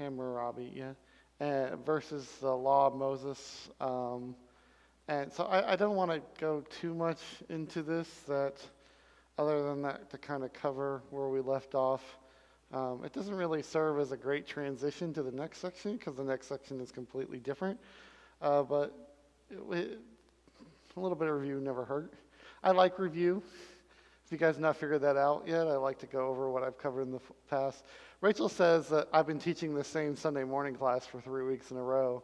Hammurabi, yeah, versus the Law of Moses. And so I don't want to go too much into this, that other than that to kind of cover where we left off. It doesn't really serve as a great transition to the next section because the next section is completely different. But a little bit of review never hurt. I like review. If you guys have not figured that out yet, I like to go over what I've covered in the past. Rachel says that I've been teaching the same Sunday morning class for 3 weeks in a row.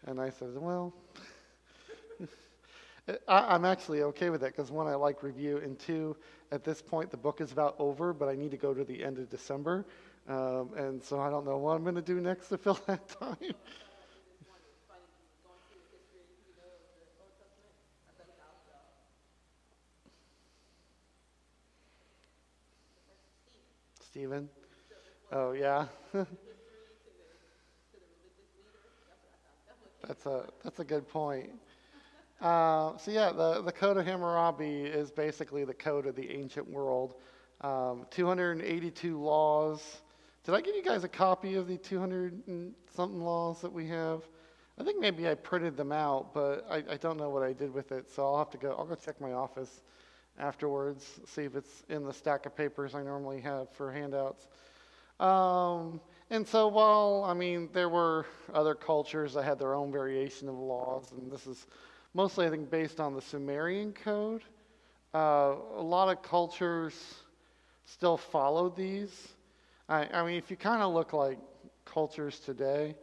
And I said, well, I'm actually okay with that because one, I like review, and two, at this point the book is about over, but I need to go to the end of December. And so I don't know what I'm going to do next to fill that time. Stephen? Oh, yeah. That's a good point. So yeah, the Code of Hammurabi is basically the code of the ancient world. 282 laws. Did I give you guys a copy of the 200 and something laws that we have? I think maybe I printed them out, but I don't know what I did with it, so I'll go check my office afterwards, see if it's in the stack of papers I normally have for handouts. And so while, I mean, there were other cultures that had their own variation of laws, and this is mostly, I think, based on the Sumerian code, a lot of cultures still followed these. I mean, if you kind of look like cultures today,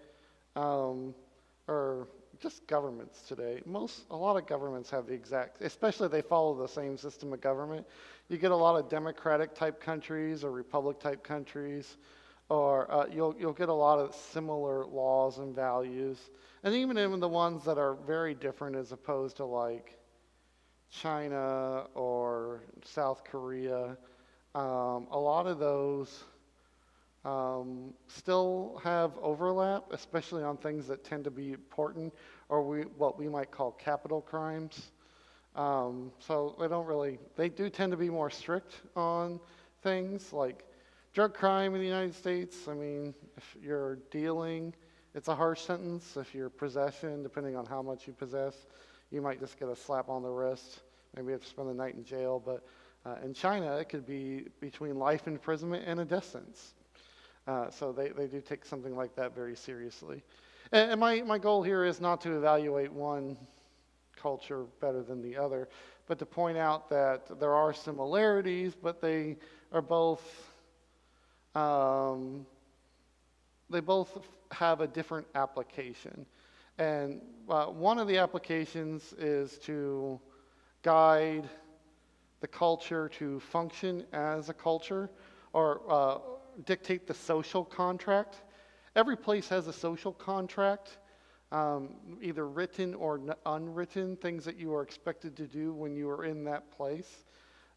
or just governments today, a lot of governments have the exact, especially they follow the same system of government. You get a lot of democratic type countries or republic type countries, or you'll get a lot of similar laws and values. And even in the ones that are very different as opposed to like China or South Korea, a lot of those still have overlap, especially on things that tend to be important, or what we might call capital crimes. So they do tend to be more strict on things like drug crime in the United States. I mean, if you're dealing, it's a harsh sentence. If you're possession, depending on how much you possess, you might just get a slap on the wrist. Maybe you have to spend the night in jail. But in China, it could be between life imprisonment and a death sentence. So they do take something like that very seriously. And my goal here is not to evaluate one culture better than the other, but to point out that there are similarities, but they are both have a different application. And one of the applications is to guide the culture to function as a culture, or dictate the social contract. Every place has a social contract, either written or unwritten, things that you are expected to do when you are in that place.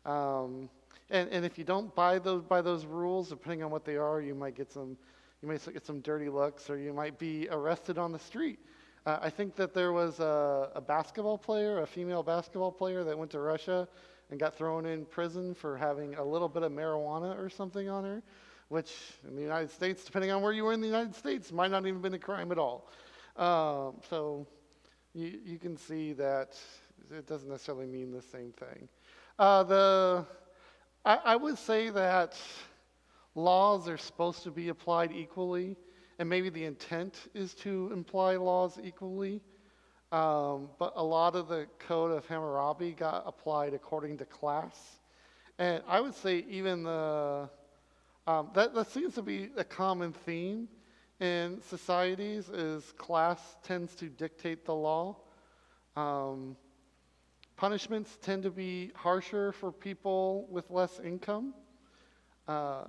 And if you don't buy those rules, depending on what they are, you might get some dirty looks, or you might be arrested on the street. I think that there was a female basketball player that went to Russia and got thrown in prison for having a little bit of marijuana or something on her, which in the United States, depending on where you were in the United States, might not even been a crime at all. So you can see that it doesn't necessarily mean the same thing. I would say that laws are supposed to be applied equally, and maybe the intent is to imply laws equally. But a lot of the Code of Hammurabi got applied according to class. And I would say even that seems to be a common theme in societies, is class tends to dictate the law. Punishments tend to be harsher for people with less income. And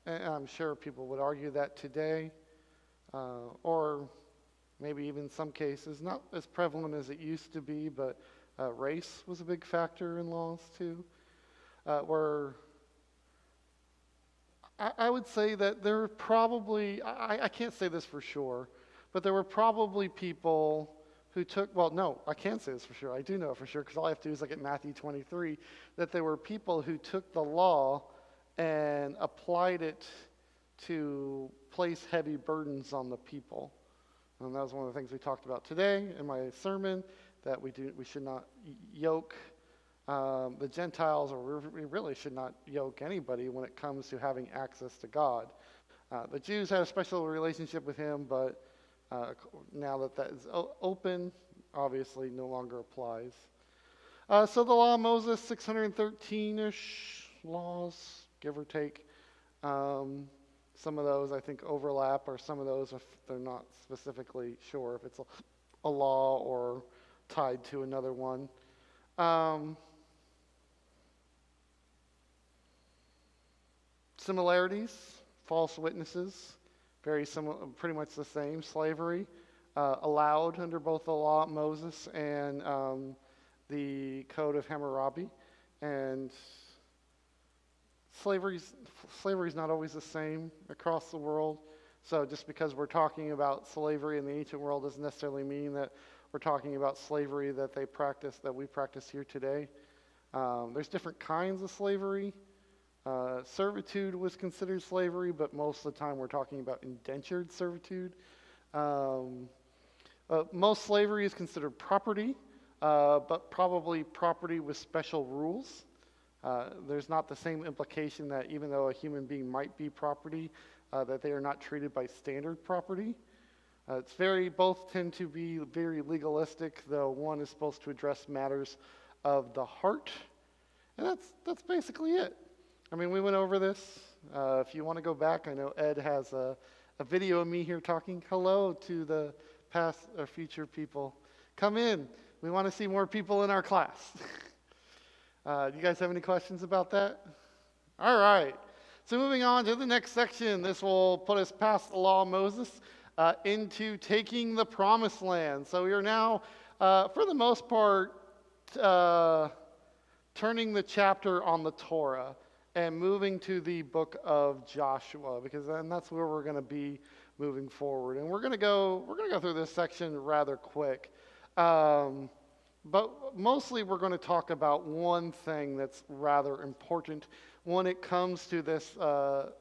I'm sure people would argue that today, or maybe even in some cases, not as prevalent as it used to be, but race was a big factor in laws too. Where I would say that there were probably, I can't say this for sure, but there were probably people who took, well, no, I can't say this for sure. I do know it for sure, because all I have to do is look at Matthew 23, that there were people who took the law and applied it to place heavy burdens on the people. And that was one of the things we talked about today in my sermon, that we should not yoke the Gentiles, or we really should not yoke anybody when it comes to having access to God. The Jews had a special relationship with him, but now that is open, obviously no longer applies. So the law of Moses, 613-ish laws, give or take. Some of those I think overlap, or some of those, if they're not specifically sure if it's a law or tied to another one. Similarities, false witnesses, very similar, pretty much the same. Slavery, allowed under both the law of Moses and the Code of Hammurabi. And slavery's not always the same across the world. So just because we're talking about slavery in the ancient world doesn't necessarily mean that we're talking about slavery that we practice here today. There's different kinds of slavery. Servitude was considered slavery, but most of the time we're talking about indentured servitude. Most slavery is considered property, but probably property with special rules. There's not the same implication that even though a human being might be property, that they are not treated by standard property. Both tend to be very legalistic, though one is supposed to address matters of the heart. And that's basically it. I mean, we went over this. If you want to go back, I know Ed has a video of me here talking. Hello to the past or future people. Come in. We want to see more people in our class. Do you guys have any questions about that? All right. So moving on to the next section. This will put us past the law of Moses into taking the promised land. So we are now, for the most part, turning the chapter on the Torah and moving to the book of Joshua, because then that's where we're going to be moving forward. And we're going to go through this section rather quick. But mostly we're going to talk about one thing that's rather important when it comes to this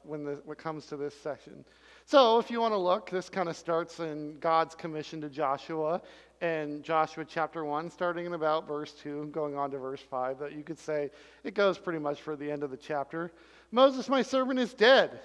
when it comes to this session. So if you want to look, this kind of starts in God's commission to Joshua in Joshua chapter 1, starting in about verse 2, going on to verse 5, that you could say it goes pretty much for the end of the chapter. Moses, my servant, is dead.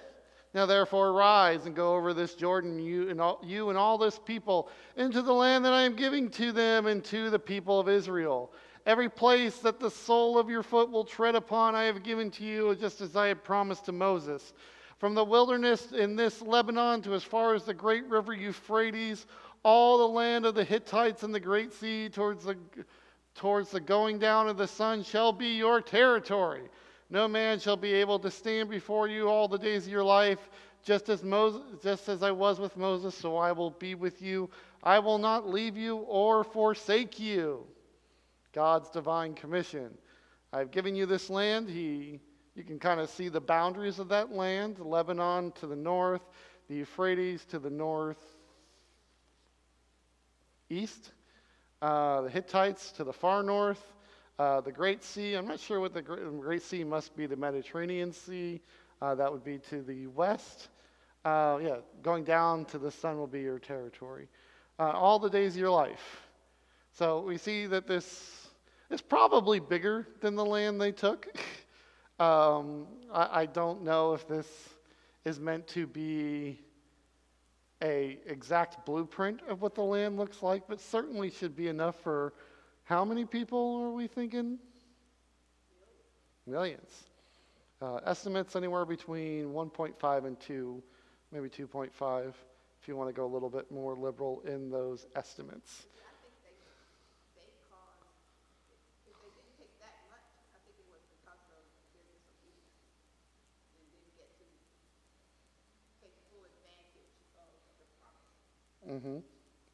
Now therefore arise and go over this Jordan, you and all this people, into the land that I am giving to them and to the people of Israel. Every place that the sole of your foot will tread upon I have given to you, just as I had promised to Moses. From the wilderness in this Lebanon to as far as the great river Euphrates, all the land of the Hittites and the great sea towards the going down of the sun shall be your territory. No man shall be able to stand before you all the days of your life, just as I was with Moses, so I will be with you. I will not leave you or forsake you. God's divine commission. I've given you this land. You can kind of see the boundaries of that land. Lebanon to the north, the Euphrates to the northeast, the Hittites to the far north, the Great Sea. I'm not sure what the Great Sea must be, the Mediterranean Sea. That would be to the west. Going down to the sun will be your territory. All the days of your life. So we see that this is probably bigger than the land they took. I don't know if this is meant to be an exact blueprint of what the land looks like, but certainly should be enough for how many people are we thinking? Millions. Estimates anywhere between 1.5 and 2, maybe 2.5, if you want to go a little bit more liberal in those estimates.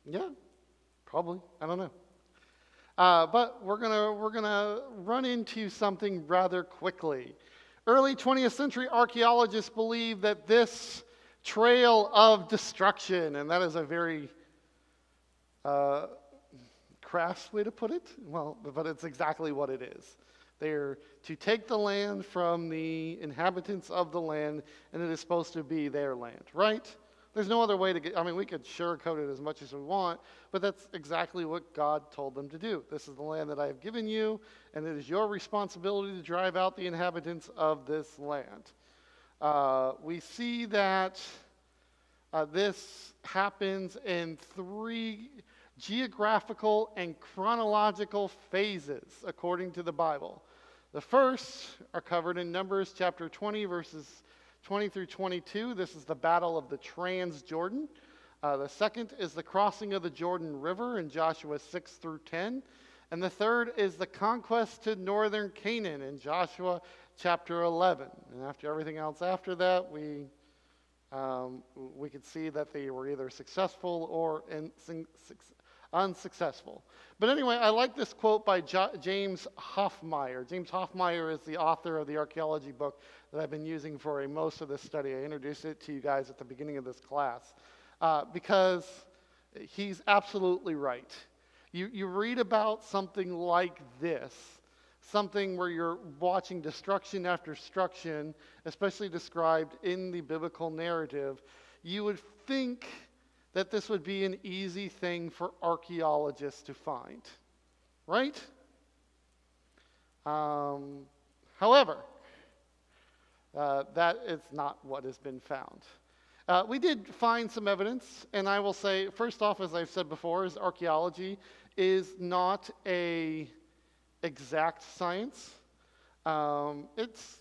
Yeah, probably. I don't know. But we're gonna run into something rather quickly. Early 20th century archaeologists believe that this trail of destruction, and that is a very crass way to put it, well, but it's exactly what it is. They're to take the land from the inhabitants of the land, and it is supposed to be their land, right? There's no other way to get, I mean, we could sugarcoat it as much as we want, but that's exactly what God told them to do. This is the land that I have given you, and it is your responsibility to drive out the inhabitants of this land. We see that this happens in 3 geographical and chronological phases, according to the Bible. The first are covered in Numbers chapter 20, verses 20 through 22. This is the Battle of the Transjordan. The second is the crossing of the Jordan River in Joshua 6 through 10. And the third is the conquest to northern Canaan in Joshua chapter 11. And after everything else after that, we could see that they were either successful or unsuccessful. But anyway, I like this quote by James Hoffmeyer. James Hoffmeyer is the author of the archaeology book that I've been using for most of this study. I introduced it to you guys at the beginning of this class because he's absolutely right. You read about something like this, something where you're watching destruction after destruction, especially described in the biblical narrative, you would think that this would be an easy thing for archaeologists to find, right? However, that is not what has been found. We did find some evidence, and I will say, first off, as I've said before, is archaeology is not a exact science. It's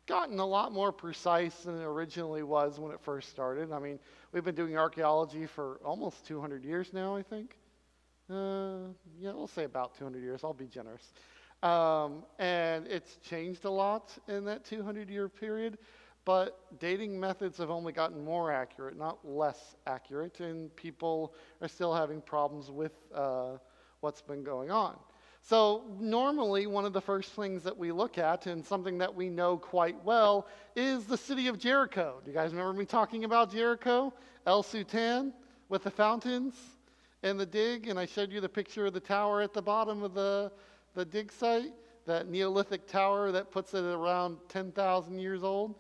gotten a lot more precise than it originally was when it first started. I mean, we've been doing archaeology for almost 200 years now, I think. Yeah, we'll say about 200 years. I'll be generous. And it's changed a lot in that 200-year period, but dating methods have only gotten more accurate, not less accurate, and people are still having problems with what's been going on. So normally, one of the first things that we look at, and something that we know quite well, is the city of Jericho. Do you guys remember me talking about Jericho? El Sutan, with the fountains and the dig, and I showed you the picture of the tower at the bottom of the dig site, that Neolithic tower that puts it around 10,000 years old.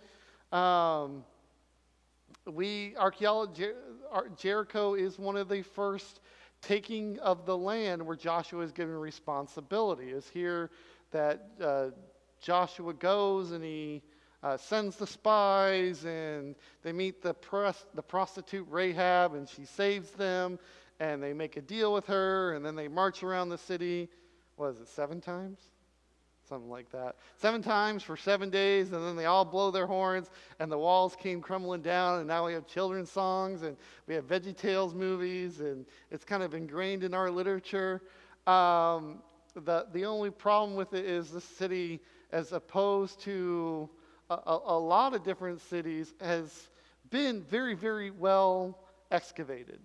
Jericho is one of the first taking of the land where Joshua is given responsibility. Is here that Joshua goes and he sends the spies, and they meet the prostitute Rahab, and she saves them, and they make a deal with her, and then they march around the city. What is it, 7 times? Something like that. 7 times for 7 days, and then they all blow their horns, and the walls came crumbling down, and now we have children's songs, and we have VeggieTales movies, and it's kind of ingrained in our literature. The only problem with it is the city, as opposed to a lot of different cities, has been very, very well excavated.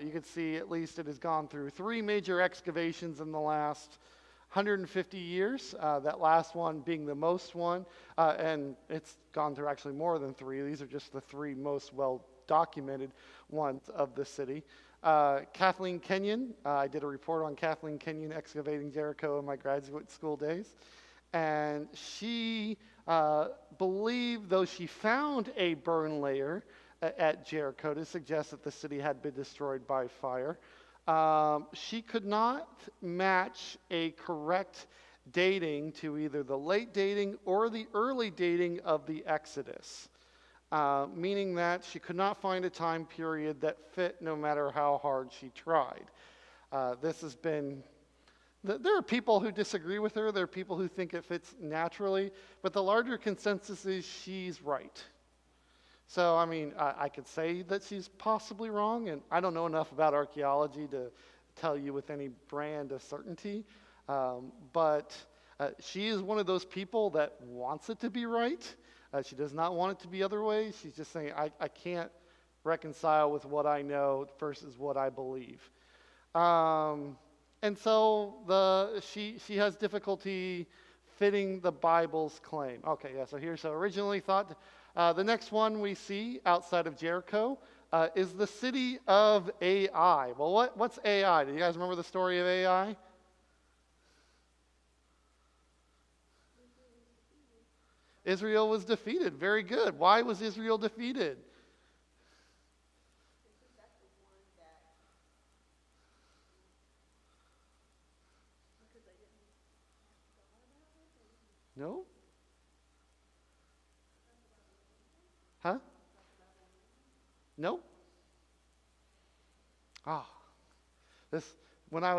You can see at least it has gone through 3 major excavations in the last 150 years, that last one being the most one, and it's gone through actually more than 3. These are just the 3 most well-documented ones of the city. Kathleen Kenyon, I did a report on Kathleen Kenyon excavating Jericho in my graduate school days, and she believed, though she found a burn layer at Jericho to suggest that the city had been destroyed by fire, she could not match a correct dating to either the late dating or the early dating of the Exodus, meaning that she could not find a time period that fit no matter how hard she tried. This has been, there are people who disagree with her, there are people who think it fits naturally, but the larger consensus is she's right. So, I mean, I could say that she's possibly wrong, and I don't know enough about archaeology to tell you with any brand of certainty, but she is one of those people that wants it to be right. She does not want it to be other ways. She's just saying, I can't reconcile with what I know versus what I believe. And so she has difficulty fitting the Bible's claim. Okay, yeah, so originally thought... the next one we see outside of Jericho is the city of Ai. Well, what's Ai? Do you guys remember the story of Ai? Israel was defeated. Very good. Why was Israel defeated? No? Huh? No? Ah, this when I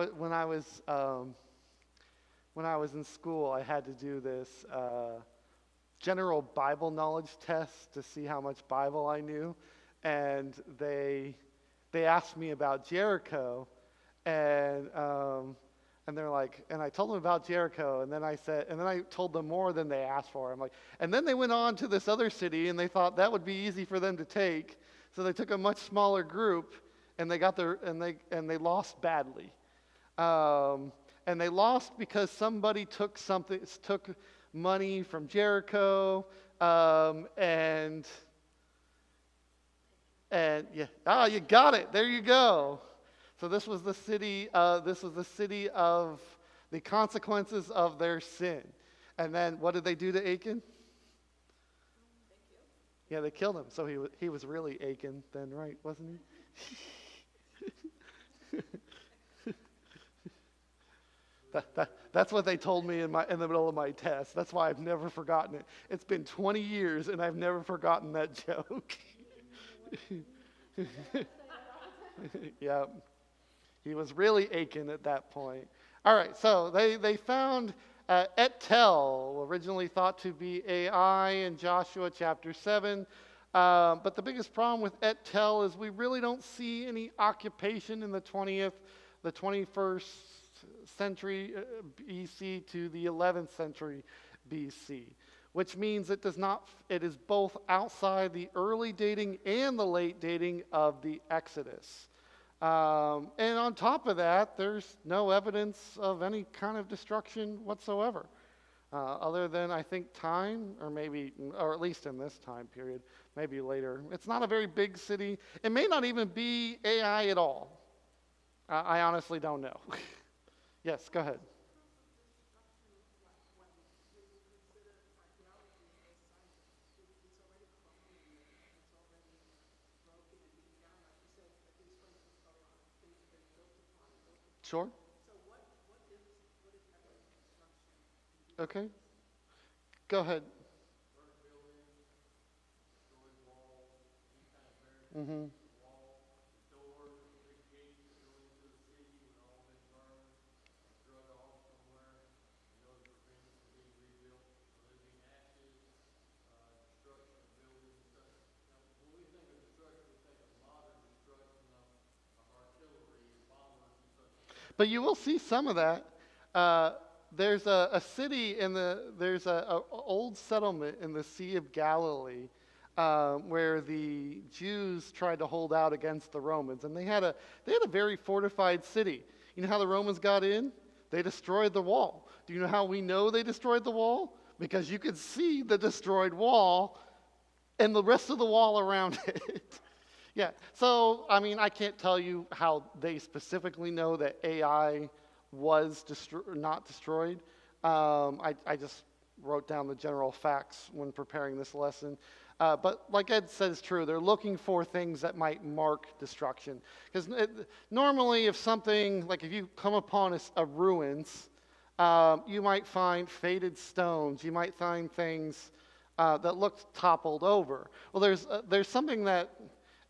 was in school, I had to do this general Bible knowledge test to see how much Bible I knew, and they asked me about Jericho, and they're like, and I told them about Jericho, and then I told them more than they asked for. I'm like, and then they went on to this other city, and they thought that would be easy for them to take, so they took a much smaller group, and they lost badly. And they lost because somebody took money from Jericho, and yeah, you got it. There you go. So this was the city. This was the city of the consequences of their sin. And then what did they do to Achan? Yeah, they killed him. So he was really Achan then, right? Wasn't he? That's what they told me in the middle of my test. That's why I've never forgotten it. It's been 20 years and I've never forgotten that joke. Yeah, he was really Achan at that point. All right, so they found Et Tel, originally thought to be Ai in Joshua chapter 7. But the biggest problem with Et Tel is we really don't see any occupation in the 21st century BC to the 11th century BC, which means it is both outside the early dating and the late dating of the Exodus. And on top of that, there's no evidence of any kind of destruction whatsoever, other than, I think, time, or at least in this time period, maybe later. It's not a very big city. It may not even be Ai at all. I honestly don't know. Yes, go ahead. Sure. Okay. Go ahead. Mm-hmm. But you will see some of that. There's a city there's a old settlement in the Sea of Galilee where the Jews tried to hold out against the Romans, and they had a very fortified city. You know how the Romans got in? They destroyed the wall. Do you know how we know they destroyed the wall? Because you could see the destroyed wall and the rest of the wall around it. Yeah, so, I mean, I can't tell you how they specifically know that AI was not destroyed. I just wrote down the general facts when preparing this lesson. But like Ed said, it's true. They're looking for things that might mark destruction. Because normally if you come upon a ruins, you might find faded stones. You might find things that look toppled over. Well, there's something that...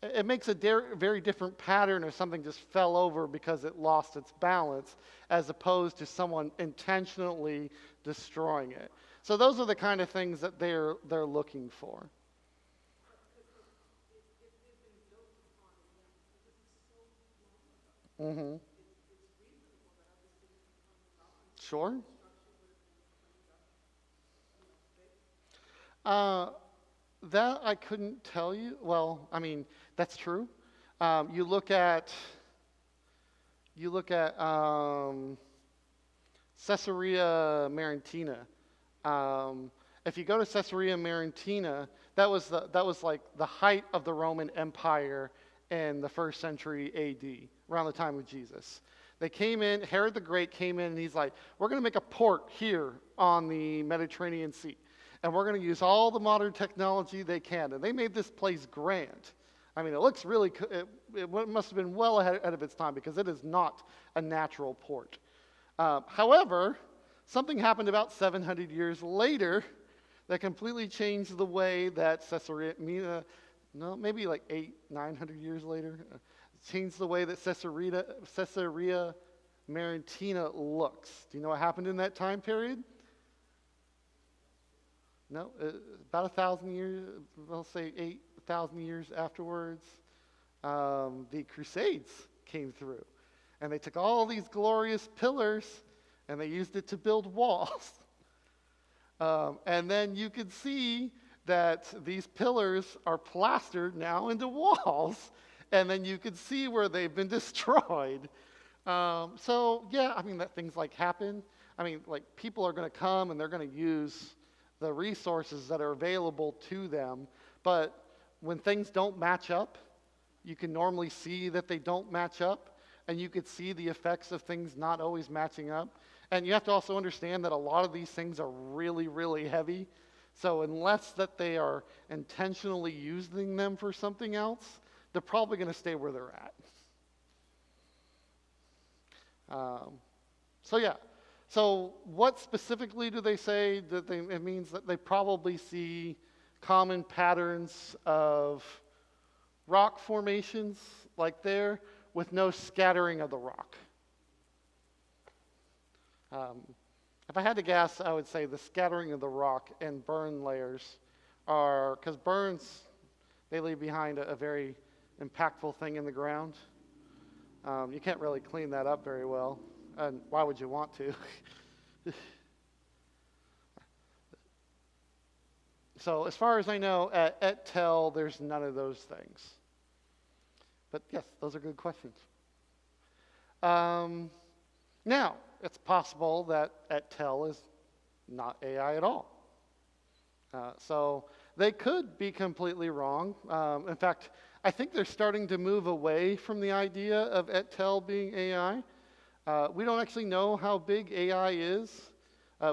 It makes a very different pattern if something just fell over because it lost its balance, as opposed to someone intentionally destroying it. So those are the kind of things that they're looking for. Mm-hmm. Sure. That I couldn't tell you. Well, I mean, that's true. You look at Caesarea Maritima. If you go to Caesarea Maritima, that was like the height of the Roman Empire in the 1st century AD, around the time of Jesus. They came in, Herod the Great came in, and he's like, we're going to make a port here on the Mediterranean Sea. And we're going to use all the modern technology they can. And they made this place grand. I mean, it looks really, it must have been well ahead of its time because it is not a natural port. However, something happened about 700 years later that completely changed the way that Caesarea, maybe like 900 years later, changed the way that Caesarea Maritima looks. Do you know what happened in that time period? No, about 1,000 years, I'll say 8,000 years afterwards, the Crusades came through. And they took all these glorious pillars and they used it to build walls. And then you could see that these pillars are plastered now into walls. And then you could see where they've been destroyed. So, yeah, I mean, that things like happen. I mean, like people are going to come and they're going to use the resources that are available to them. But when things don't match up, you can normally see that they don't match up. And you could see the effects of things not always matching up. And you have to also understand that a lot of these things are really, really heavy. So unless that they are intentionally using them for something else, they're probably going to stay where they're at. So yeah. So what specifically do they say? It means that they probably see common patterns of rock formations like there with no scattering of the rock. If I had to guess, I would say the scattering of the rock and burn layers are, because burns, they leave behind a very impactful thing in the ground. You can't really clean that up very well, and why would you want to? So as far as I know, at Tel, there's none of those things. But yes, those are good questions. Now, it's possible that at Tel is not AI at all. So they could be completely wrong. In fact, I think they're starting to move away from the idea of et Tel being AI. We don't actually know how big AI is.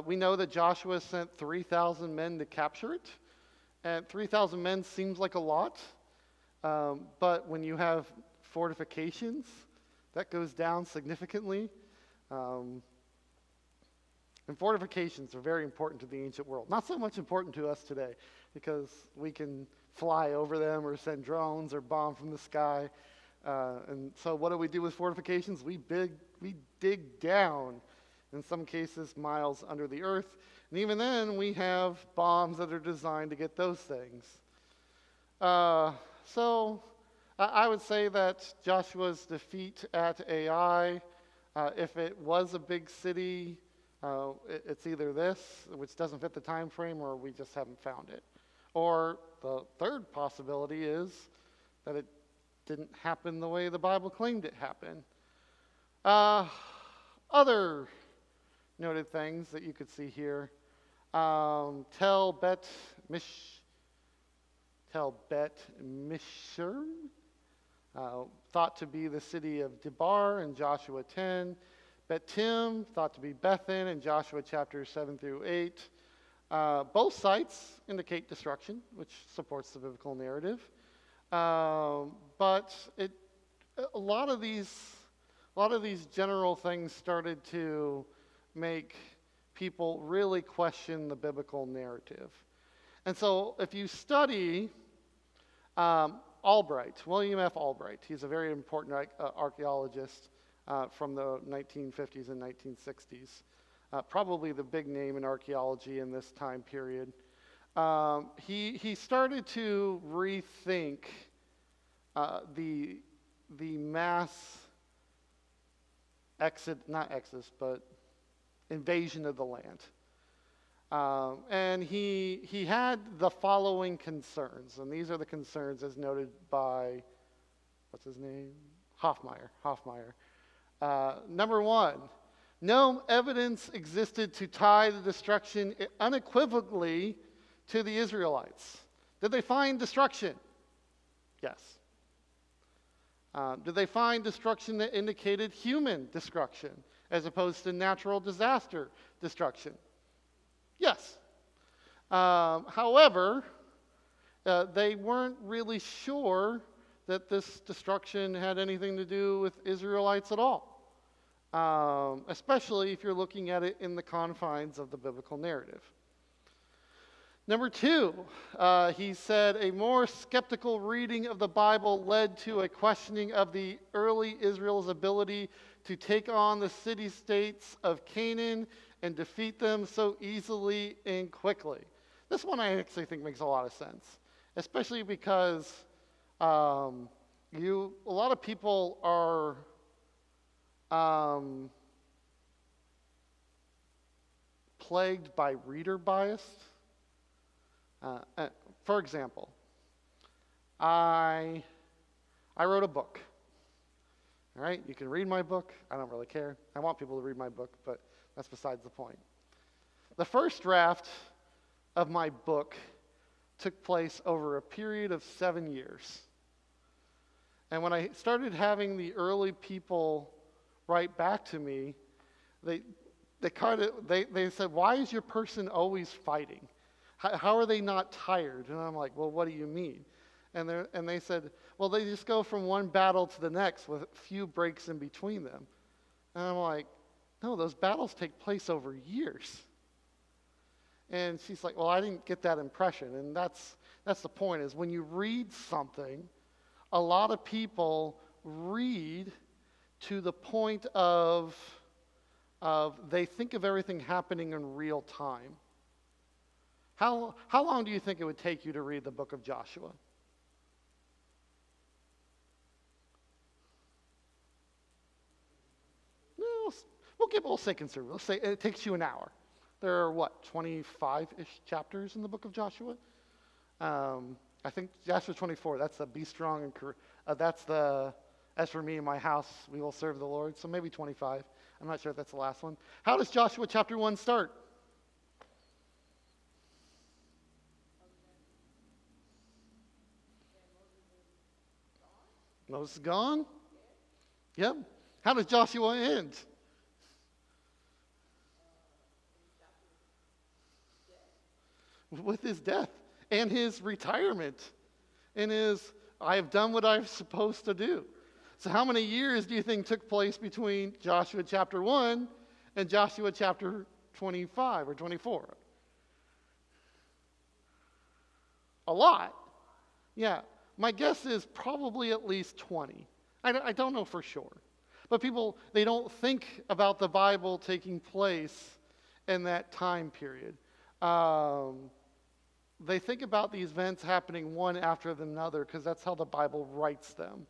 We know that Joshua sent 3,000 men to capture it. And 3,000 men seems like a lot. But when you have fortifications, that goes down significantly. And fortifications are very important to the ancient world. Not so much important to us today, because we can fly over them or send drones or bomb from the sky. And so what do we do with fortifications? We dig down, in some cases, miles under the earth. And even then, we have bombs that are designed to get those things. So I would say that Joshua's defeat at Ai, if it was a big city, it's either this, which doesn't fit the time frame, or we just haven't found it. Or the third possibility is that it didn't happen the way the Bible claimed it happened. Other noted things that you could see here. Tel Bet Mishur, thought to be the city of Debar in Joshua 10. Bet-Tim, thought to be Bethan in Joshua chapters 7 through 8. Both sites indicate destruction, which supports the biblical narrative. But a lot of these general things started to make people really question the biblical narrative. And so if you study Albright, William F. Albright, he's a very important archaeologist from the 1950s and 1960s, probably the big name in archaeology in this time period. He started to rethink the mass invasion of the land. And he had the following concerns, and these are the concerns as noted by, what's his name? Hoffmeyer. Number one, no evidence existed to tie the destruction unequivocally to the Israelites. Did they find destruction? Yes. Did they find destruction that indicated human destruction as opposed to natural disaster destruction? Yes. However, they weren't really sure that this destruction had anything to do with Israelites at all, especially if you're looking at it in the confines of the biblical narrative. Number two, he said, a more skeptical reading of the Bible led to a questioning of the early Israel's ability to take on the city-states of Canaan and defeat them so easily and quickly. This one I actually think makes a lot of sense, especially because a lot of people are plagued by reader bias. For example, I wrote a book. All right, you can read my book. I don't really care. I want people to read my book, but that's besides the point. The first draft of my book took place over a period of 7 years. And when I started having the early people write back to me, they said, "Why is your person always fighting? How are they not tired?" And I'm like, "Well, what do you mean?" And they said, "Well, they just go from one battle to the next with few breaks in between them." And I'm like, "No, those battles take place over years." And she's like, "Well, I didn't get that impression." And that's the point, is when you read something, a lot of people read to the point of they think of everything happening in real time. How long do you think it would take you to read the book of Joshua? No, we'll say conservative. Let's say it takes you an hour. There are, 25-ish chapters in the book of Joshua? I think Joshua 24, that's the be strong and that's the, as for me and my house, we will serve the Lord. So maybe 25. I'm not sure if that's the last one. How does Joshua chapter 1 start? Moses is gone? Yep. How does Joshua end? With his death and his retirement and his, I have done what I'm supposed to do. So how many years do you think took place between Joshua chapter 1 and Joshua chapter 25 or 24? A lot. Yeah. My guess is probably at least 20. I don't know for sure. But people, they don't think about the Bible taking place in that time period. They think about these events happening one after another because that's how the Bible writes them.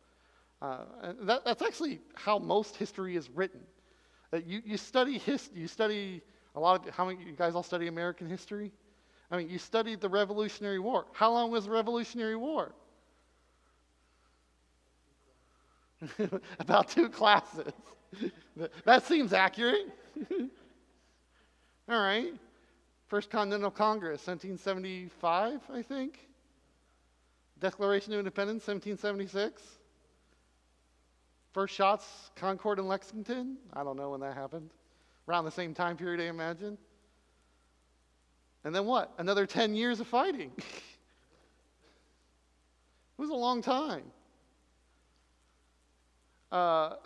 That's actually how most history is written. You study history. You study how many you guys all study American history? I mean, you studied the Revolutionary War. How long was the Revolutionary War? About 2 classes. That seems accurate. All right. First Continental Congress, 1775, I think. Declaration of Independence, 1776. First shots, Concord and Lexington. I don't know when that happened. Around the same time period, I imagine. And then what? Another 10 years of fighting. It was a long time. I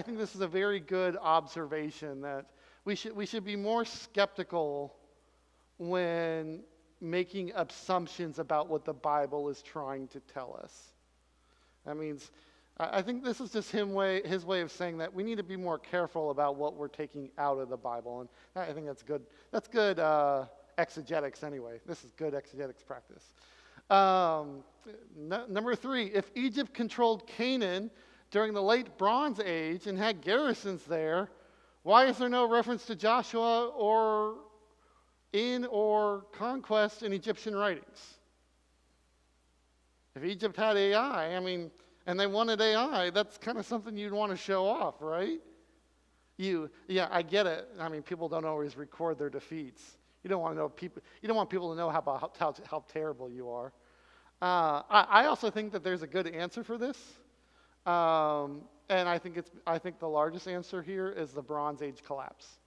think this is a very good observation that we should be more skeptical when making assumptions about what the Bible is trying to tell us. That means, I think this is just his way of saying that we need to be more careful about what we're taking out of the Bible, and I think that's good. That's good exegetics anyway. This is good exegetics practice. Number 3, if Egypt controlled Canaan during the late Bronze Age and had garrisons there, why is there no reference to Joshua or conquest in Egyptian writings? If Egypt had AI, and they wanted AI, that's kind of something you'd want to show off, right? I get it. People don't always record their defeats. You don't want people to know how terrible you are. I also think that there's a good answer for this, and I think the largest answer here is the Bronze Age collapse.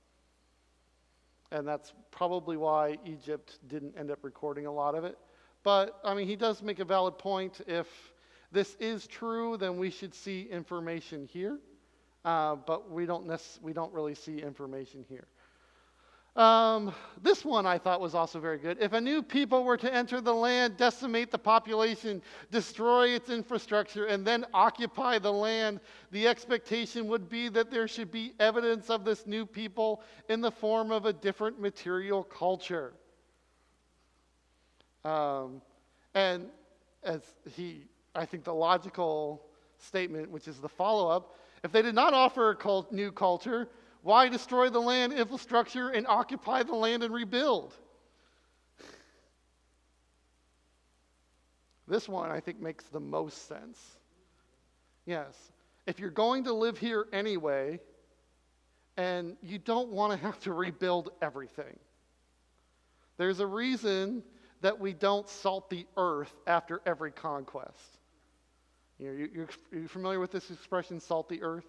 and that's probably why Egypt didn't end up recording a lot of it. But, I mean, he does make a valid point. If this is true, then we should see information here, but we don't really see information here. This one I thought was also very good. If a new people were to enter the land, decimate the population, destroy its infrastructure, and then occupy the land, the expectation would be that there should be evidence of this new people in the form of a different material culture. And I think the logical statement, which is the follow-up, if they did not offer a new culture, why destroy the land infrastructure and occupy the land and rebuild? This one, I think, makes the most sense. Yes. If you're going to live here anyway, and you don't want to have to rebuild everything, there's a reason that we don't salt the earth after every conquest. You're familiar with this expression, salt the earth?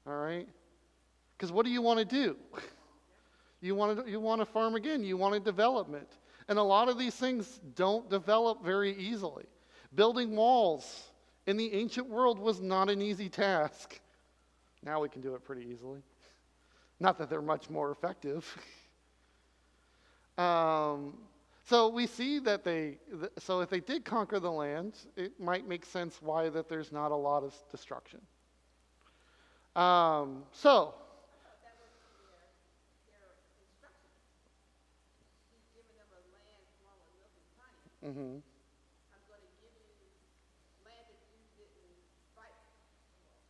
All right? Because what do you want to do? You want to farm again. You want a development. And a lot of these things don't develop very easily. Building walls in the ancient world was not an easy task. Now we can do it pretty easily. Not that they're much more effective. So we see that so if they did conquer the land, it might make sense why that there's not a lot of destruction. So mm-hmm. I'm going to give you land that you didn't fight.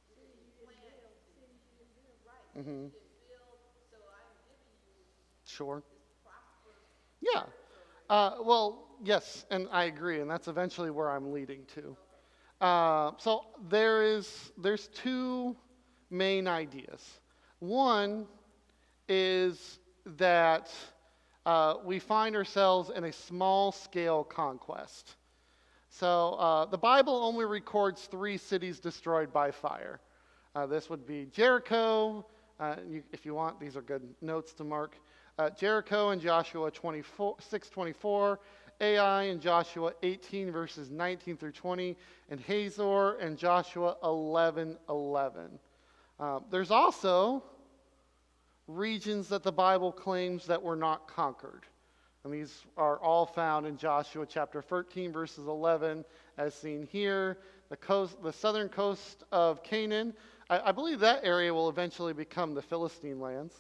You didn't plant. You didn't build right. Mm-hmm. You didn't build, so I'm giving you sure. this prosperous. Yeah. Well, yes, and I agree, and that's eventually where I'm leading to. So there's two main ideas. One is that we find ourselves in a small-scale conquest. So the Bible only records 3 cities destroyed by fire. This would be Jericho. If you want, these are good notes to mark. Jericho in Joshua 6:24, Ai in Joshua 18 verses 19 through 20, and Hazor in Joshua 11:11. There's also regions that the Bible claims that were not conquered. And these are all found in Joshua chapter 13, verses 11, as seen here. The southern coast of Canaan, I believe that area will eventually become the Philistine lands.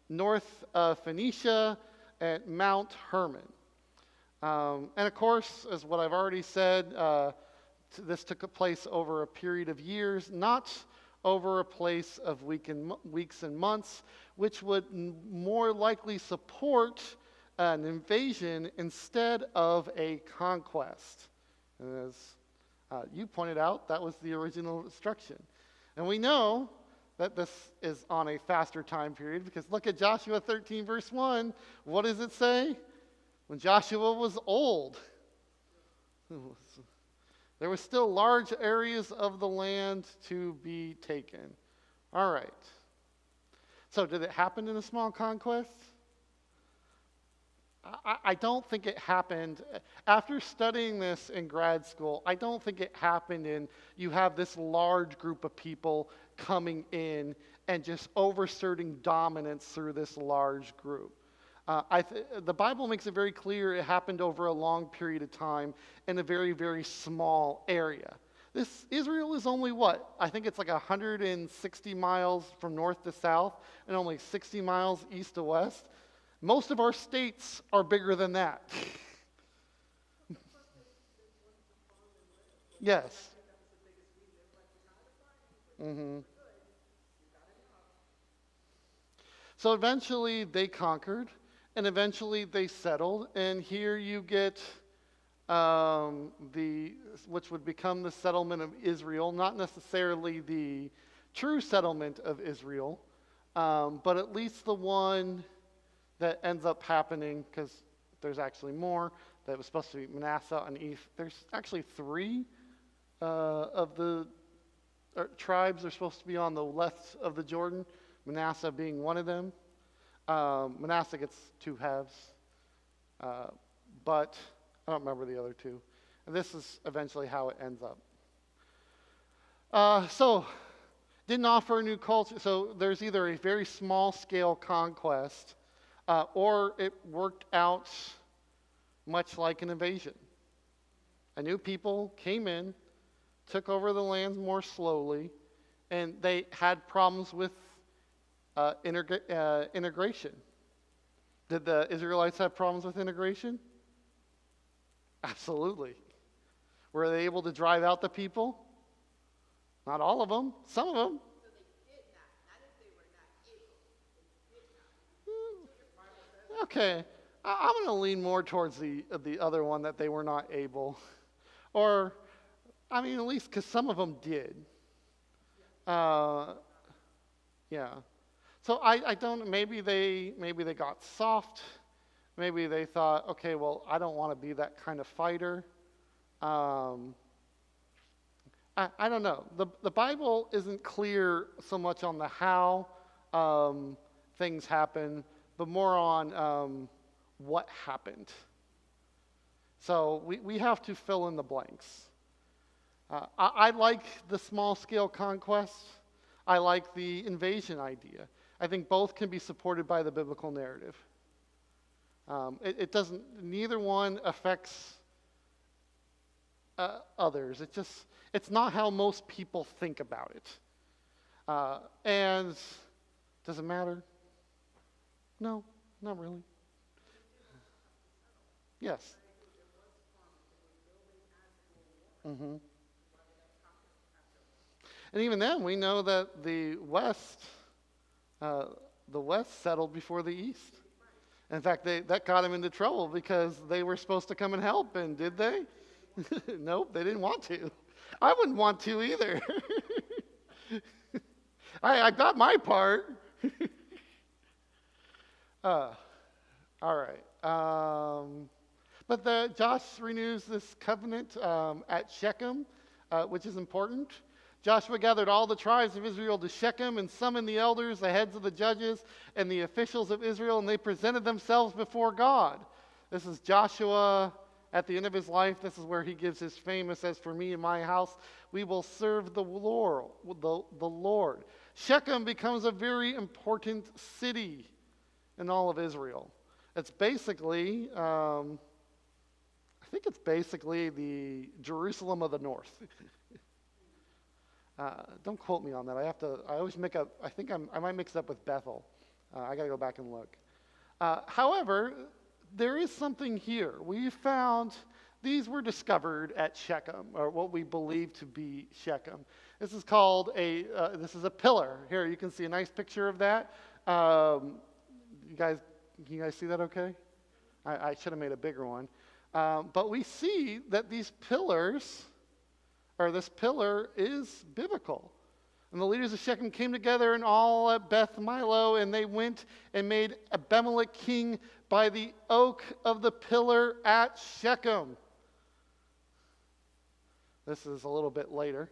North of Phoenicia and Mount Hermon. And of course, as what I've already said, this took place over a period of years, not over a place of weeks and months, which would more likely support an invasion instead of a conquest. And as you pointed out, that was the original instruction. And we know that this is on a faster time period because look at Joshua 13, verse 1. What does it say? When Joshua was old, there were still large areas of the land to be taken. All right. So did it happen in a small conquest? I don't think it happened. After studying this in grad school, I don't think it happened in you have this large group of people coming in and just overserting dominance through this large group. The Bible makes it very clear it happened over a long period of time in a very, very small area. Israel is only what? I think it's like 160 miles from north to south and only 60 miles east to west. Most of our states are bigger than that. Yes. Mm-hmm. So eventually they conquered, and eventually they settled, and here you get which would become the settlement of Israel, not necessarily the true settlement of Israel, but at least the one that ends up happening, because there's actually more, that was supposed to be Manasseh and Ephraim. There's actually 3 of the tribes are supposed to be on the left of the Jordan, Manasseh being one of them. Manasseh gets 2 halves, but I don't remember the other 2. And this is eventually how it ends up. So, didn't offer a new culture. So there's either a very small scale conquest, or it worked out much like an invasion. A new people came in, took over the lands more slowly, and they had problems with integration. Did the Israelites have problems with integration? Absolutely. Were they able to drive out the people? Not all of them. Some of them. So they did not if they were not able. They did not. Okay. I'm going to lean more towards the other one, that they were not able. Or, I mean, at least because some of them did. Yeah. So I don't, maybe they got soft. Maybe they thought, okay, well, I don't want to be that kind of fighter. I don't know. The Bible isn't clear so much on the how things happen, but more on what happened. So we have to fill in the blanks. I like the small-scale conquest. I like the invasion idea. I think both can be supported by the biblical narrative. It doesn't, neither one affects others. It's not how most people think about it. And does it matter? No, not really. Yes. Mm-hmm. And even then, we know that the West settled before the East. In fact, that got them into trouble because they were supposed to come and help, and did they? Nope, they didn't want to. I wouldn't want to either. I got my part. All right. But Josh renews this covenant at Shechem, which is important. Joshua gathered all the tribes of Israel to Shechem and summoned the elders, the heads of the judges, and the officials of Israel, and they presented themselves before God. This is Joshua at the end of his life. This is where he gives his famous, "As for me and my house, we will serve the Lord." Shechem becomes a very important city in all of Israel. It's basically, I think it's basically the Jerusalem of the north. Don't quote me on that. I always I might mix it up with Bethel. I got to go back and look. However, there is something here. We found these were discovered at Shechem, or what we believe to be Shechem. This is called this is a pillar. Here, you can see a nice picture of that. Can you guys see that okay? I should have made a bigger one. But we see that these pillars, or this pillar, is biblical. And the leaders of Shechem came together and all at Beth Milo, and they went and made Abimelech king by the oak of the pillar at Shechem. This is a little bit later.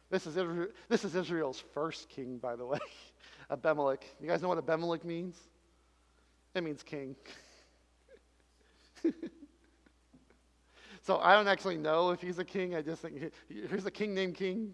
This is Israel's first king, by the way. Abimelech. You guys know what Abimelech means? It means king. So I don't actually know if he's a king. I just think here's a king named King.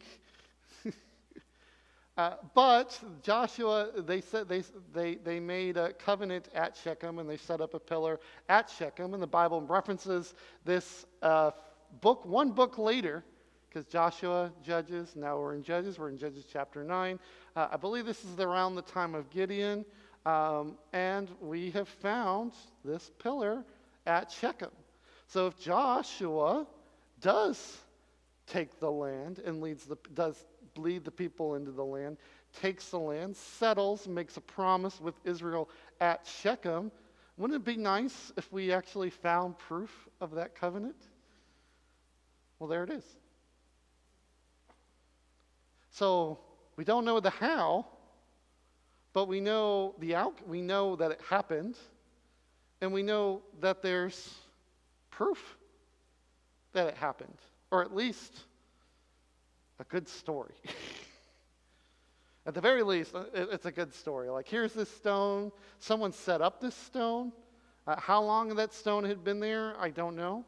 But Joshua, they made a covenant at Shechem, and they set up a pillar at Shechem. And the Bible references this one book later, because Joshua, Judges. Now we're in Judges. We're in Judges chapter 9. I believe this is around the time of Gideon, and we have found this pillar at Shechem. So if Joshua does take the land and does lead the people into the land, takes the land, settles, makes a promise with Israel at Shechem, wouldn't it be nice if we actually found proof of that covenant? Well, there it is. So we don't know the how, but we know we know that it happened, and we know that there's proof that it happened, or at least a good story. At the very least, it's a good story. Like, here's this stone. Someone set up this stone. How long that stone had been there, I don't know.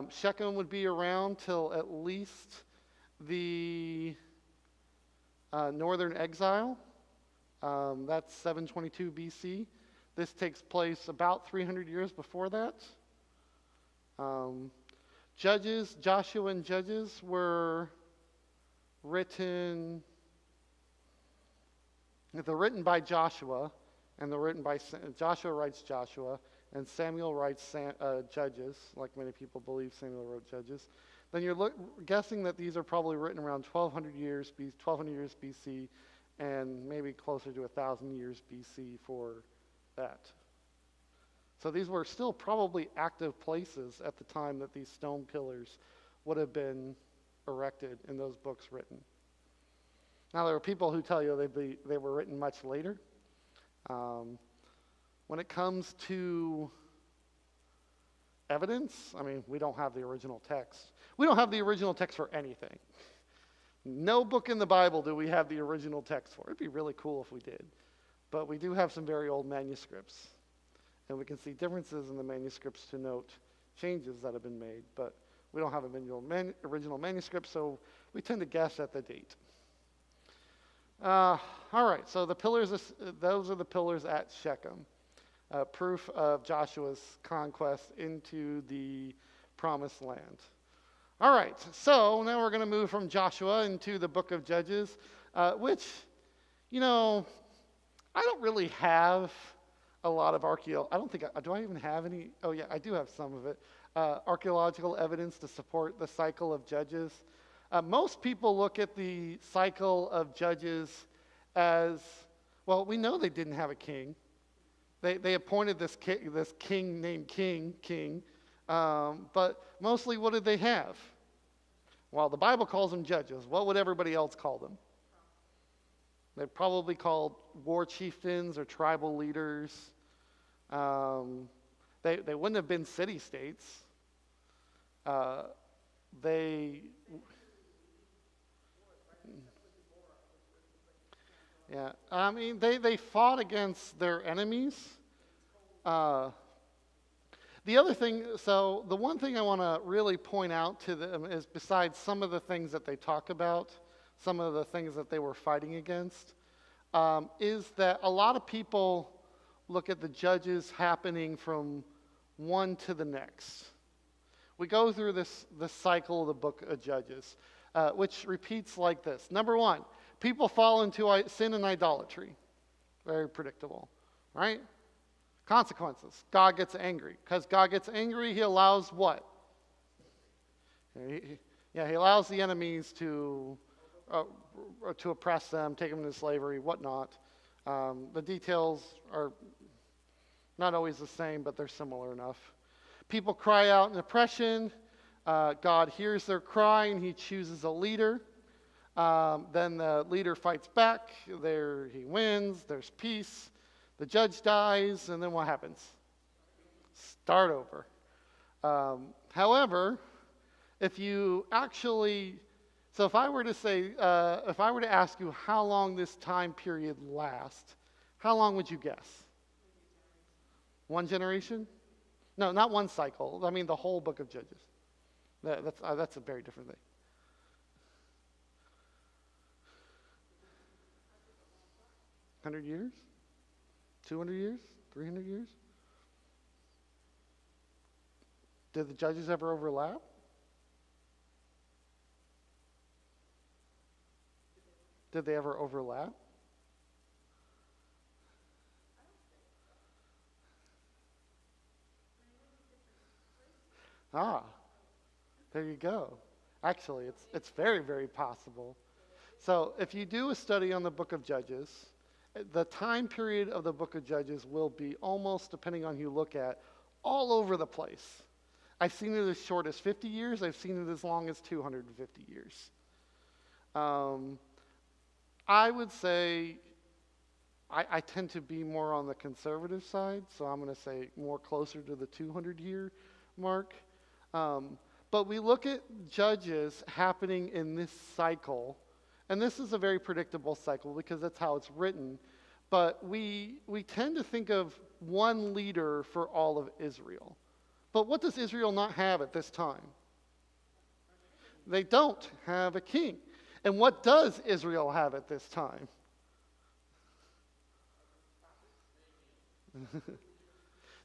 Shechem would be around till at least the northern exile. That's 722 BC. This takes place about 300 years before that. Judges, Joshua and Judges were written, they're written by Joshua, and they're written by, Joshua writes Joshua, and Samuel writes Judges, like many people believe Samuel wrote Judges. Then you're guessing that these are probably written around 1200 years BC, and maybe closer to 1,000 years BC for that. So these were still probably active places at the time that these stone pillars would have been erected and those books written. Now, there are people who tell you they were written much later. When it comes to evidence, I mean, we don't have the original text. We don't have the original text for anything. No book in the Bible do we have the original text for. It'd be really cool if we did. But we do have some very old manuscripts. And we can see differences in the manuscripts to note changes that have been made. But we don't have an original manuscript, so we tend to guess at the date. All right, so the pillars, those are the pillars at Shechem. Proof of Joshua's conquest into the promised land. All right, so now we're going to move from Joshua into the book of Judges, which, you know, I don't really have a lot of do I even have any? Oh yeah, I do have some of it. Archaeological evidence to support the cycle of Judges. Most people look at the cycle of Judges as, well, we know they didn't have a king. They appointed this king named King, but mostly what did they have? Well, the Bible calls them judges. What would everybody else call them? They probably called war chieftains or tribal leaders. They wouldn't have been city-states. Yeah, I mean, they fought against their enemies. The other thing, so the one thing I want to really point out to them is, besides some of the things that they talk about, some of the things that they were fighting against, is that a lot of people look at the judges happening from one to the next. We go through the cycle of the book of Judges, which repeats like this. Number one, people fall into sin and idolatry. Very predictable, right? Consequences. God gets angry. Because God gets angry, he allows what? He allows the enemies to oppress them, take them into slavery, whatnot. The details are not always the same, but they're similar enough. People cry out in oppression. God hears their cry, and he chooses a leader. Then the leader fights back. He wins. There's peace. The judge dies, and then what happens? Start over. However, if you actually, so if I were to say, if I were to ask you how long this time period lasts, how long would you guess? One generation? No, not one cycle. I mean the whole book of Judges. That's a very different thing. 100 years? 200 years? 300 years? Did the judges ever overlap? Did they ever overlap? There you go. Actually, it's very, very possible. So if you do a study on the book of Judges, the time period of the book of Judges will be almost, depending on who you look at, all over the place. I've seen it as short as 50 years. I've seen it as long as 250 years. I would say I tend to be more on the conservative side, so I'm going to say more closer to the 200-year mark. But we look at Judges happening in this cycle, And this is a very predictable cycle because that's how it's written. But we tend to think of one leader for all of Israel. But what does Israel not have at this time? They don't have a king. And what does Israel have at this time?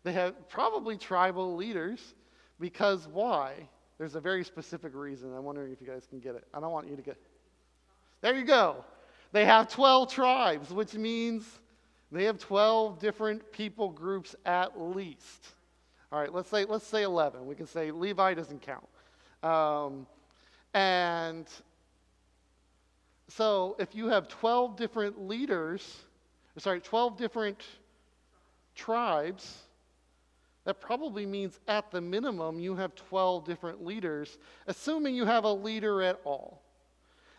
They have probably tribal leaders, because why? There's a very specific reason. I'm wondering if you guys can get it. I don't want you to get. There you go. They have 12 tribes, which means they have 12 different people groups at least. All right, let's say 11. We can say Levi doesn't count. And so if you have 12 different leaders, 12 different tribes, that probably means at the minimum you have 12 different leaders, assuming you have a leader at all.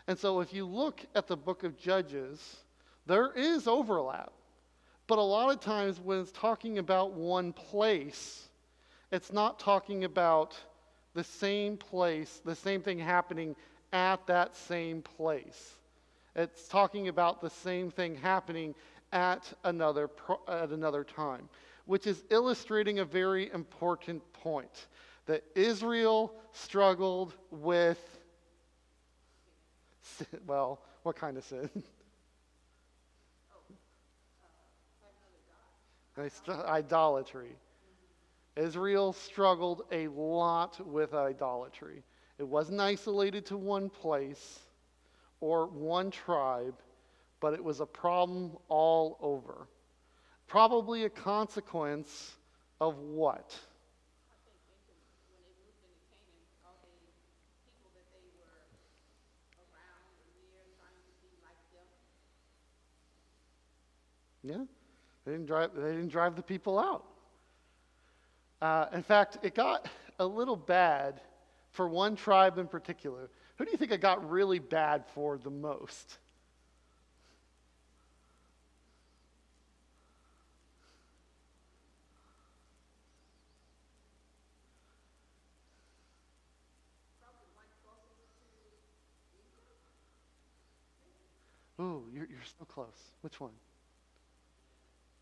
And so if you look at the book of Judges, there is overlap. But a lot of times when it's talking about one place, it's not talking about the same place, the same thing happening at that same place. It's talking about the same thing happening at another time, which is illustrating a very important point, that Israel struggled with sin. Well, what kind of sin? Idolatry. Israel struggled a lot with idolatry. It wasn't isolated to one place or one tribe, but it was a problem all over. Probably a consequence of what? I think when they moved into Canaan, all the people that they were around and near, trying to be like them. Yeah, they didn't drive the people out. In fact, it got a little bad for one tribe in particular. Who do you think it got really bad for the most? Ooh, you're so close. Which one?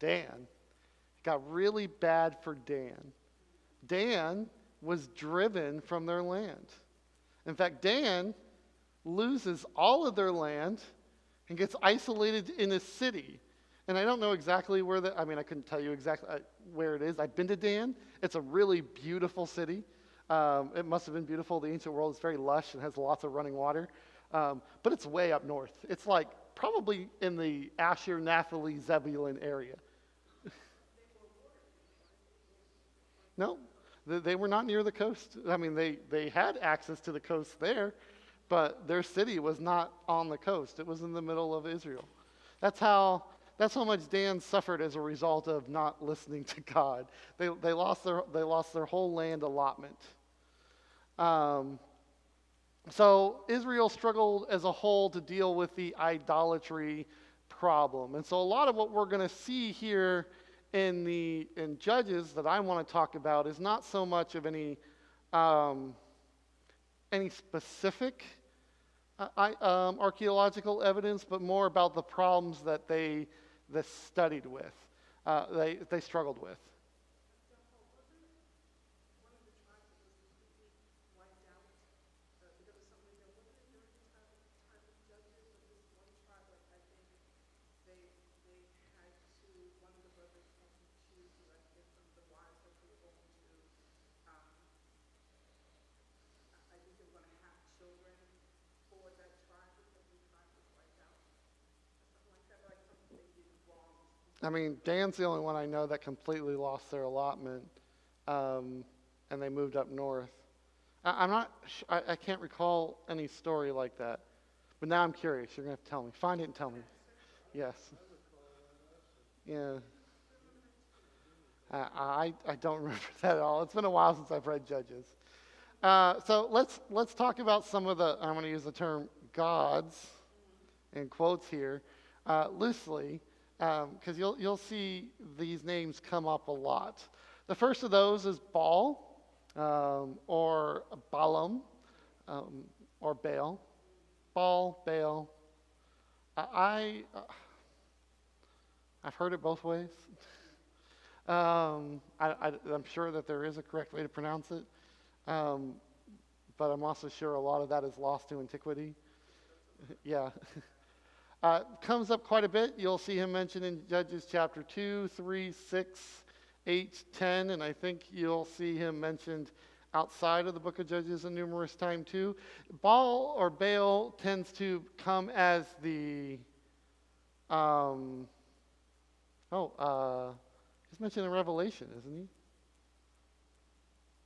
Dan. It got really bad for Dan. Dan was driven from their land. In fact, Dan loses all of their land and gets isolated in a city. And I don't know exactly where I couldn't tell you exactly where it is. I've been to Dan. It's a really beautiful city. It must have been beautiful. The ancient world is very lush and has lots of running water. But it's way up north. It's like probably in the Asher, Naphtali, Zebulun area. No, they were not near the coast. I mean, they had access to the coast there, but their city was not on the coast. It was in the middle of Israel. That's how much Dan suffered as a result of not listening to God. They lost their whole land allotment. So Israel struggled as a whole to deal with the idolatry problem. And so a lot of what we're going to see here in Judges that I want to talk about is not so much of any specific archaeological evidence, but more about the problems that they studied with, they struggled with. I mean, Dan's the only one I know that completely lost their allotment, and they moved up north. I can't recall any story like that, but now I'm curious. You're going to have to tell me. Find it and tell me. Yes. Yeah. I don't remember that at all. It's been a while since I've read Judges. So let's talk about some of the, I'm going to use the term gods in quotes here, loosely. Because you'll see these names come up a lot. The first of those is Baal, or Balaam, or Baal. Baal, Baal, I've heard it both ways. I'm sure that there is a correct way to pronounce it, but I'm also sure a lot of that is lost to antiquity. Yeah. Comes up quite a bit. You'll see him mentioned in Judges chapter 2, 3, 6, 8, 10, and I think you'll see him mentioned outside of the book of Judges a numerous time too. Baal tends to come as the, he's mentioned in Revelation, isn't he?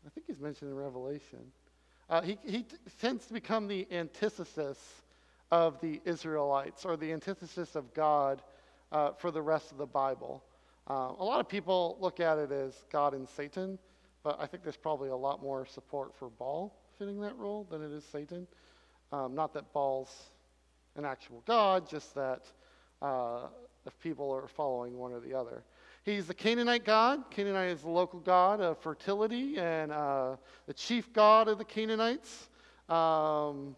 I think he's mentioned in Revelation. He tends to become the antithesis of the Israelites, or the antithesis of God for the rest of the Bible. A lot of people look at it as God and Satan, but I think there's probably a lot more support for Baal fitting that role than it is Satan. Not that Baal's an actual God, just that if people are following one or the other. He's the Canaanite god. Canaanite is the local god of fertility and the chief god of the Canaanites. Biden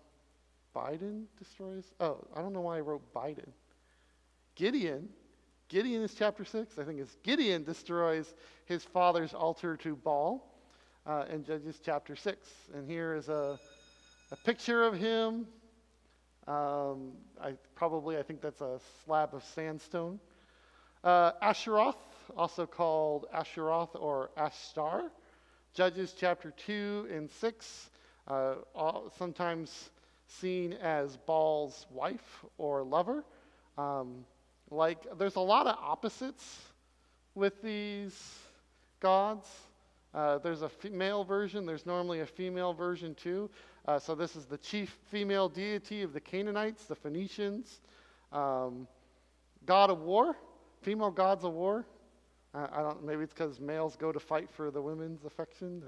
destroys. Oh, I don't know why I wrote Biden. Gideon is chapter 6. I think it's Gideon destroys his father's altar to Baal in Judges chapter 6. And here is a picture of him. I think that's a slab of sandstone. Asheroth, also called Asheroth or Ashtar. Judges chapter 2 and 6, sometimes seen as Baal's wife or lover. There's a lot of opposites with these gods. There's a male version. There's normally a female version too. So this is the chief female deity of the Canaanites, the Phoenicians. God of war, female gods of war. Maybe it's because males go to fight for the women's affection.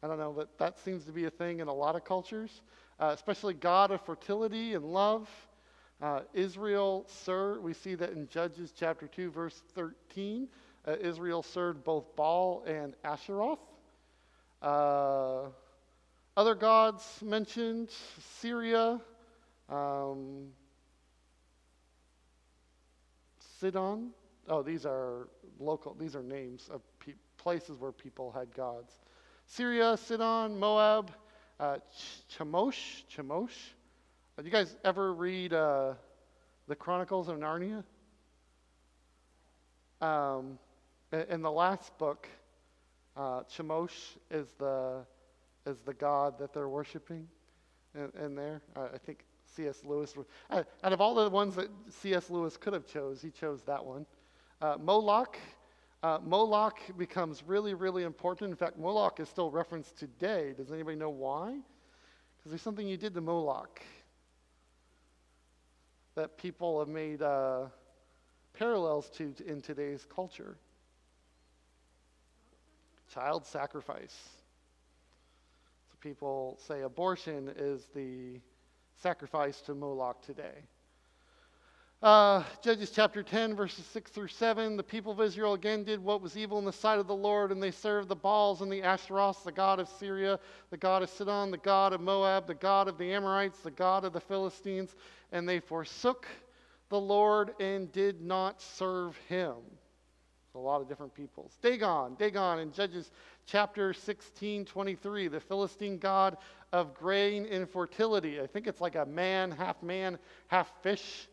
I don't know, but that seems to be a thing in a lot of cultures. Especially God of fertility and love. Israel served, we see that in Judges chapter 2, verse 13. Israel served both Baal and Asheroth. Other gods mentioned, Syria, Sidon. Oh, these are local, these are names of places where people had gods. Syria, Sidon, Moab, Chemosh. Did you guys ever read the Chronicles of Narnia? In the last book, Chemosh is the god that they're worshiping in there. I think C.S. Lewis, out of all the ones that C.S. Lewis could have chose, he chose that one. Moloch. Moloch becomes really, really important. In fact, Moloch is still referenced today. Does anybody know why? Because there's something you did to Moloch that people have made parallels to in today's culture. Child sacrifice. So people say abortion is the sacrifice to Moloch today. Judges chapter 10, verses 6 through 7. The people of Israel again did what was evil in the sight of the Lord, and they served the Baals and the Ashtaroths, the god of Syria, the god of Sidon, the god of Moab, the god of the Amorites, the god of the Philistines, and they forsook the Lord and did not serve him. A lot of different peoples. Dagon in Judges chapter 16, 23, the Philistine god of grain and fertility. I think it's like a man, half fish.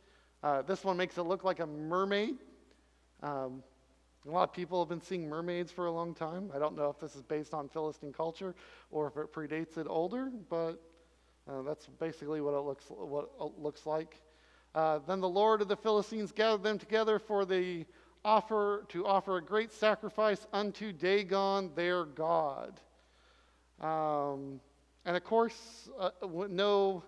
This one makes it look like a mermaid. A lot of people have been seeing mermaids for a long time. I don't know if this is based on Philistine culture or if it predates it older, but that's basically what it looks like. Then the Lord of the Philistines gathered them together to offer a great sacrifice unto Dagon, their god. And of course, no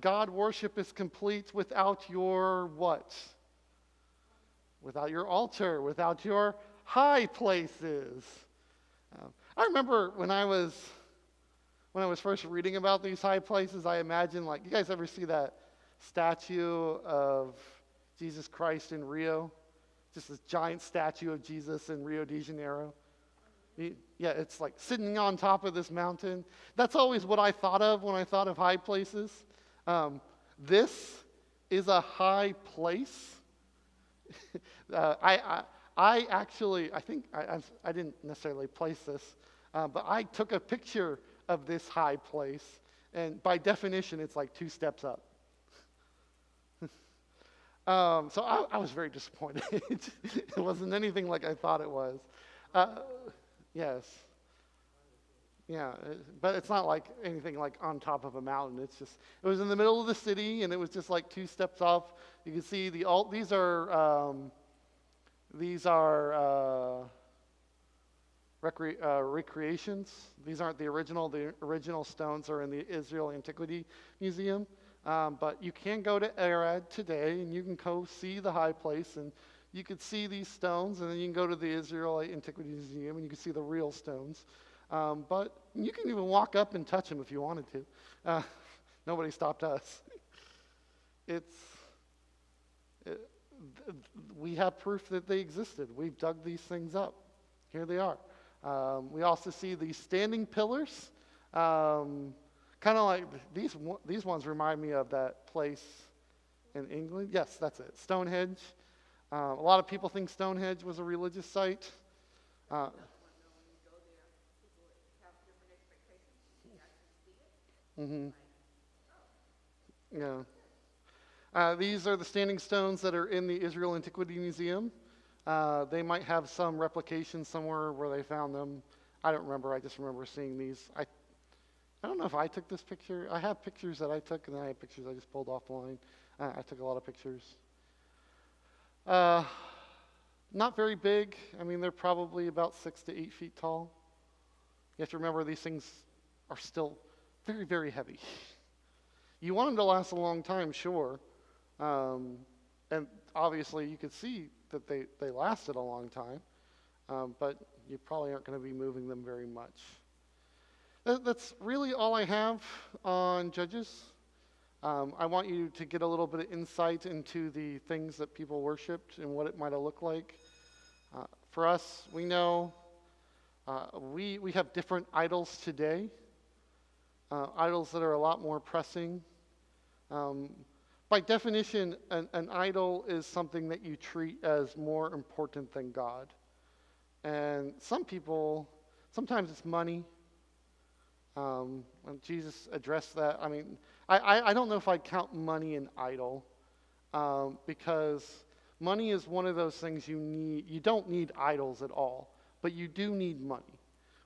God worship is complete without your what? Without your altar, without your high places. I remember when I was first reading about these high places, I imagined, like, you guys ever see that statue of Jesus Christ in Rio? Just this giant statue of Jesus in Rio de Janeiro. Yeah, it's like sitting on top of this mountain. That's always what I thought of when I thought of high places. This is a high place. I actually, I didn't necessarily place this, but I took a picture of this high place, and by definition, it's like 2 steps up. So I was very disappointed. It wasn't anything like I thought it was. Uh, yes. Yeah, but it's not like anything like on top of a mountain. It's just, it was in the middle of the city, and it was just like 2 steps off. You can see these are recreations. These aren't the original. The original stones are in the Israel Antiquity Museum. But you can go to Arad today, and you can go see the high place, and you could see these stones, and then you can go to the Israel Antiquity Museum, and you can see the real stones. But you can even walk up and touch them if you wanted to. Nobody stopped us. We have proof that they existed. We've dug these things up. Here they are. We also see these standing pillars. Kind of like these ones remind me of that place in England. Yes, that's it. Stonehenge. A lot of people think Stonehenge was a religious site. Mm-hmm. Yeah. These are the standing stones that are in the Israel Antiquity Museum. They might have some replication somewhere where they found them. I don't remember. I just remember seeing these. I don't know if I took this picture. I have pictures that I took, and then I have pictures I just pulled off the line. I took a lot of pictures. Not very big. I mean, they're probably about 6 to 8 feet tall. You have to remember these things are still very, very heavy. You want them to last a long time, sure. And obviously you could see that they lasted a long time, but you probably aren't going to be moving them very much. That's really all I have on Judges. I want you to get a little bit of insight into the things that people worshipped and what it might have looked like. For us, we know we have different idols today, idols that are a lot more pressing. By definition, an idol is something that you treat as more important than God. And some people, sometimes it's money. When Jesus addressed that, I mean, I don't know if I'd count money an idol, because money is one of those things you need. You don't need idols at all, but you do need money,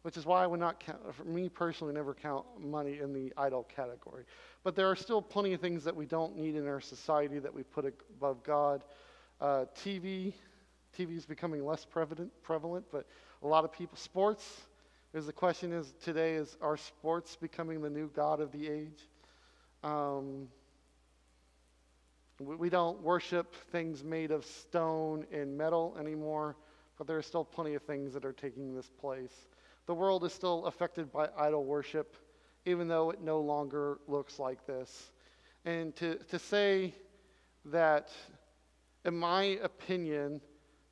which is why I would not count, for me personally, never count money in the idol category. But there are still plenty of things that we don't need in our society that we put above God. TV is becoming less prevalent, but a lot of people, sports, because the question is today is, are sports becoming the new god of the age? We don't worship things made of stone and metal anymore, but there are still plenty of things that are taking this place. The world is still affected by idol worship, even though it no longer looks like this. And to say that, in my opinion,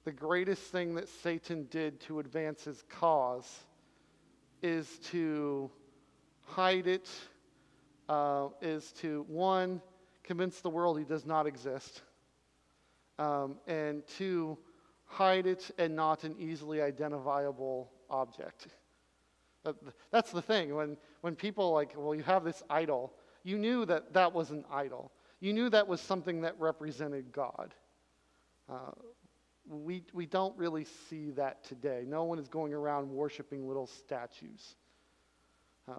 the greatest thing that Satan did to advance his cause is to hide it, is to, one, convince the world he does not exist, and two, hide it and not an easily identifiable object. That's the thing. When people like, well, you have this idol, you knew that that was an idol. You knew that was something that represented God. We don't really see that today. No one is going around worshiping little statues.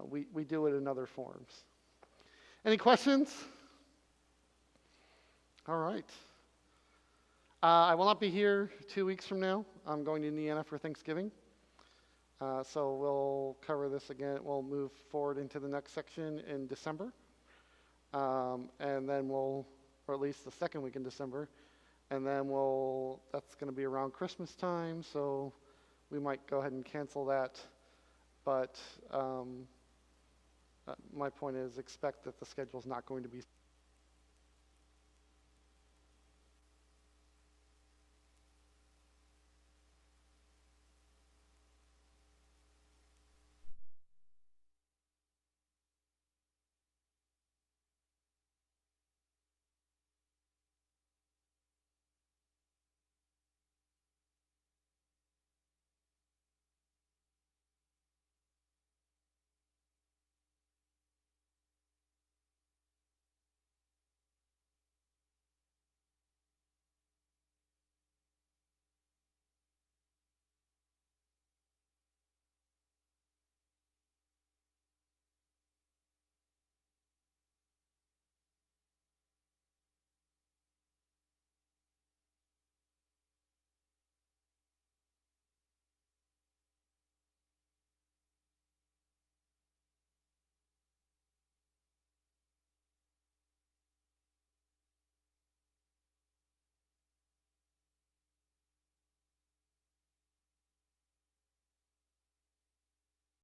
We do it in other forms. Any questions? All right. I will not be here 2 weeks from now. I'm going to Indiana for Thanksgiving. So we'll cover this again. We'll move forward into the next section in December. And then or at least the second week in December. And then that's going to be around Christmas time, so we might go ahead and cancel that. But my point is, expect that the schedule is not going to be